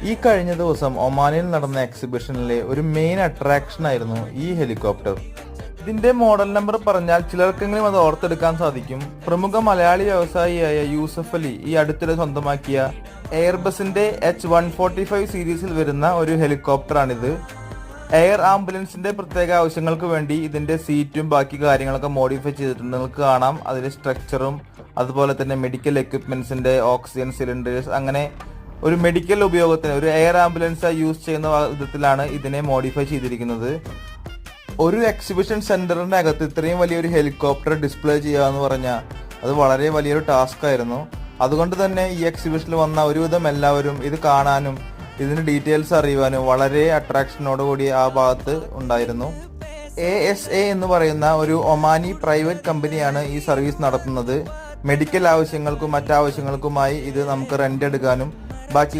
ഈ കഴിഞ്ഞ ദിവസം ഒമാനിൽ നടന്ന എക്സിബിഷനിലെ ഒരു മെയിൻ അട്രാക്ഷൻ ആയിരുന്നു ഈ ഹെലികോപ്റ്റർ. ഇതിന്റെ മോഡൽ നമ്പർ പറഞ്ഞാൽ ചിലർക്കെങ്കിലും അത് ഓർത്തെടുക്കാൻ സാധിക്കും. പ്രമുഖ മലയാളി വ്യവസായിയായ യൂസഫ് അലി ഈ അടുത്തിടെ സ്വന്തമാക്കിയ എയർബസിന്റെ H145 സീരീസിൽ വരുന്ന ഒരു ഹെലികോപ്റ്ററാണിത്. എയർ ആംബുലൻസിന്റെ പ്രത്യേക ആവശ്യങ്ങൾക്ക് വേണ്ടി ഇതിന്റെ സീറ്റും ബാക്കി കാര്യങ്ങളൊക്കെ മോഡിഫൈ ചെയ്തിട്ടുണ്ട്. നിങ്ങൾക്ക് കാണാം അതിന്റെ സ്ട്രക്ചറും അതുപോലെ തന്നെ മെഡിക്കൽ എക്യുപ്മെന്റ്സിന്റെ ഓക്സിജൻ സിലിണ്ടേഴ്സ്, അങ്ങനെ ഒരു മെഡിക്കൽ ഉപയോഗത്തിന് ഒരു എയർ ആംബുലൻസ് യൂസ് ചെയ്യുന്ന വിധത്തിലാണ് ഇതിനെ മോഡിഫൈ ചെയ്തിരിക്കുന്നത്. ഒരു എക്സിബിഷൻ സെന്ററിന്റെ അകത്ത് ഇത്രയും വലിയൊരു ഹെലികോപ്റ്റർ ഡിസ്പ്ലേ ചെയ്യുക എന്ന് പറഞ്ഞാൽ അത് വളരെ വലിയൊരു ടാസ്ക് ആയിരുന്നു. അതുകൊണ്ട് തന്നെ ഈ എക്സിബിഷനിൽ വന്ന ഒരുവിധം എല്ലാവരും ഇത് കാണാനും ഇതിന് ഡീറ്റെയിൽസ് അറിയുവാനും വളരെ അട്രാക്ഷനോടുകൂടി ആ ഭാഗത്ത് ഉണ്ടായിരുന്നു. ASA എന്ന് പറയുന്ന ഒരു ഒമാനി പ്രൈവറ്റ് കമ്പനിയാണ് ഈ സർവീസ് നടത്തുന്നത്. മെഡിക്കൽ ആവശ്യങ്ങൾക്കും മറ്റാവശ്യങ്ങൾക്കുമായി ഇത് നമുക്ക് റെന്റ് എടുക്കാനും ബാക്കി